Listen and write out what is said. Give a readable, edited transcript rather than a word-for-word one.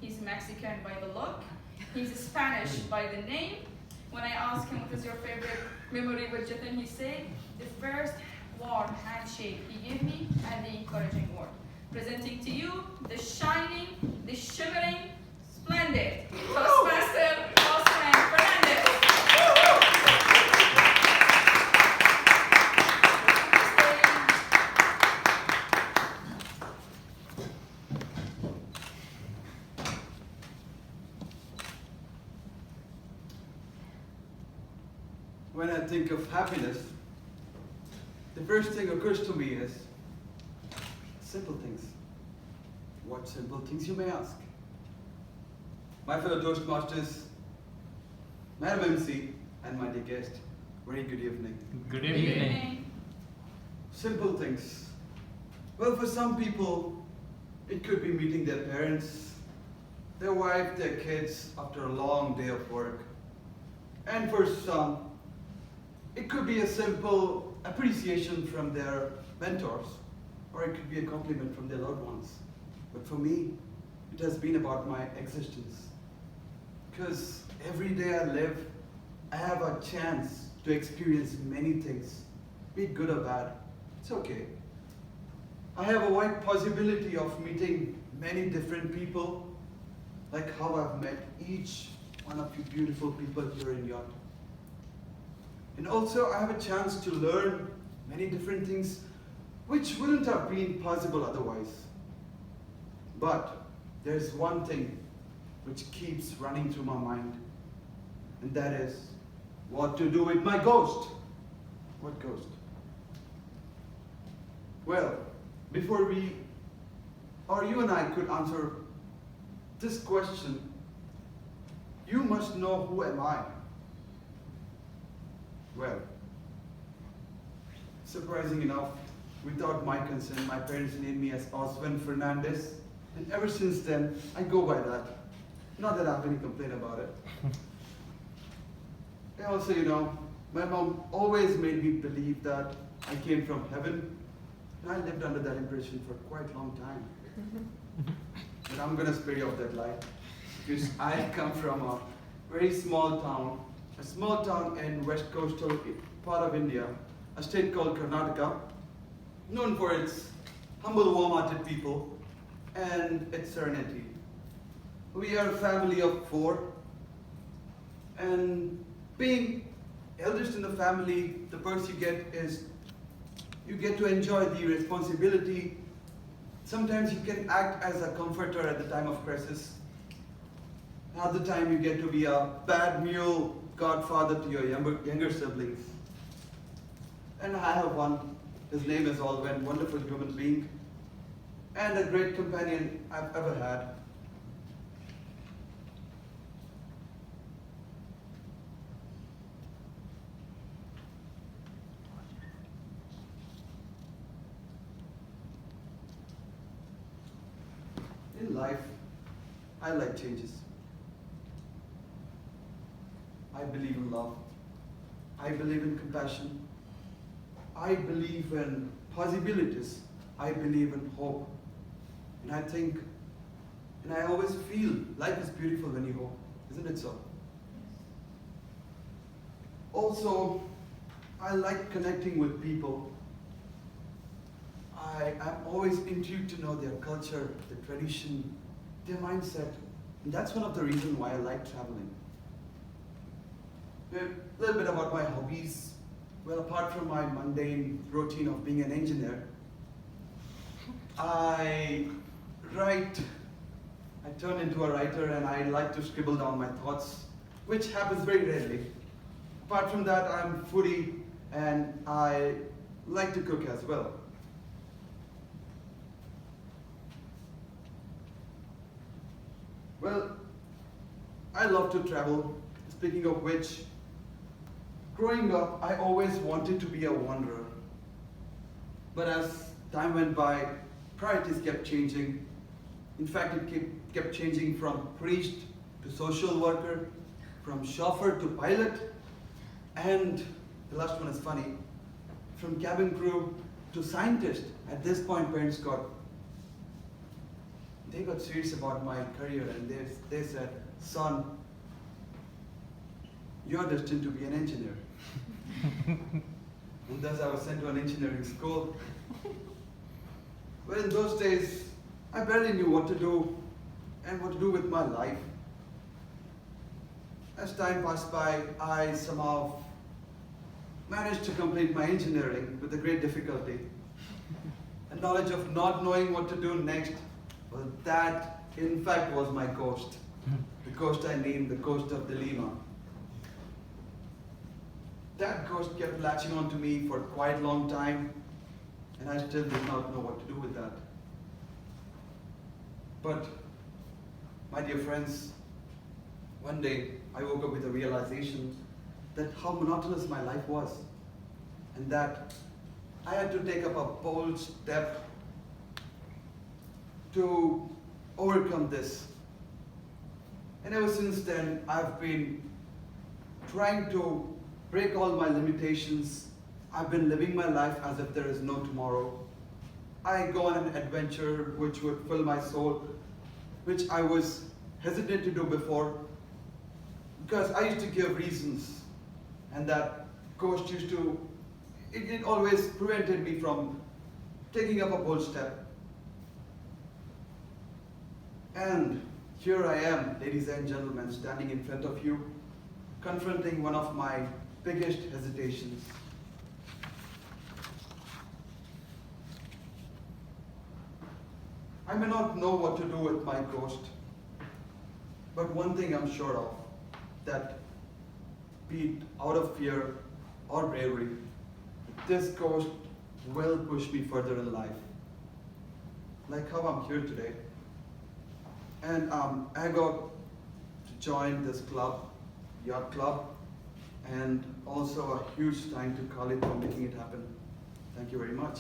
He's Mexican by the look. He's Spanish by the name. When I asked him what is your favorite memory with Jatin, he said, the first warm handshake he gave me and the encouraging word. Presenting to you the shining, the shimmering, splendid Toastmaster Osman Fernandez. When I think of happiness, the first thing occurs to me is simple things. What simple things, you may ask? My fellow Toastmasters, Madam MC, and my dear guest, very good evening. Good evening. Simple things. Well, for some people, it could be meeting their parents, their wife, their kids after a long day of work. And for some, it could be a simple appreciation from their mentors, or it could be a compliment from their loved ones. But for me, it has been about my existence. Because every day I live, I have a chance to experience many things, be it good or bad. It's okay. I have a wide possibility of meeting many different people, like how I've met each one of you beautiful people here in YAT. And also I have a chance to learn many different things which wouldn't have been possible otherwise. But there's one thing which keeps running through my mind, and that is what to do with my ghost. What ghost? Well, before you and I could answer this question, you must know who am I. Well, surprising enough, without my consent, my parents named me as Osman Fernandez, and ever since then, I go by that. Not that I have any complaint about it. And also, my mom always made me believe that I came from heaven, and I lived under that impression for quite a long time. But I'm gonna spare you of that lie, because I come from a very small town in west coastal part of India, a state called Karnataka, known for its humble, warm-hearted people and its serenity. We are a family of 4, and being eldest in the family, the perks you get is you get to enjoy the responsibility. Sometimes you can act as a comforter at the time of crisis. Another time you get to be a bad mule godfather to your younger siblings. And I have one. His name is Alwyn, wonderful human being, and a great companion I've ever had. In life, I like changes. I believe in love. I believe in compassion. I believe in possibilities. I believe in hope. And I think, and I always feel life is beautiful when you hope. Isn't it so? Also, I like connecting with people. I'm always intrigued to know their culture, their tradition, their mindset. And that's one of the reasons why I like traveling. A little bit about my hobbies. Well, apart from my mundane routine of being an engineer, I write. I turn into a writer, and I like to scribble down my thoughts, which happens very rarely. Apart from that, I'm a foodie, and I like to cook as well. Well, I love to travel. Speaking of which, growing up, I always wanted to be a wanderer. But as time went by, priorities kept changing. In fact, it kept changing from priest to social worker, from chauffeur to pilot, and the last one is funny, from cabin crew to scientist. At this point, parents got they got serious about my career and they said, son, you're destined to be an engineer. And thus I was sent to an engineering school. But in those days, I barely knew what to do and what to do with my life. As time passed by, I somehow managed to complete my engineering with a great difficulty. A knowledge of not knowing what to do next, well, that in fact was my ghost. The ghost I named the ghost of dilemma. That ghost kept latching on to me for quite a long time, and I still did not know what to do with that. But, my dear friends, one day I woke up with a realization that how monotonous my life was, and that I had to take up a bold step to overcome this. And ever since then, I've been trying to break all my limitations. I've been living my life as if there is no tomorrow. I go on an adventure which would fill my soul, which I was hesitant to do before, because I used to give reasons, and that ghost used to, it always prevented me from taking up a bold step. And here I am, ladies and gentlemen, standing in front of you, confronting one of my biggest hesitations. I may not know what to do with my ghost, but one thing I'm sure of, that be it out of fear or bravery, this ghost will push me further in life. Like how I'm here today. And I got to join this club, YAT club, and also a huge thank to Khalid for making it happen. Thank you very much.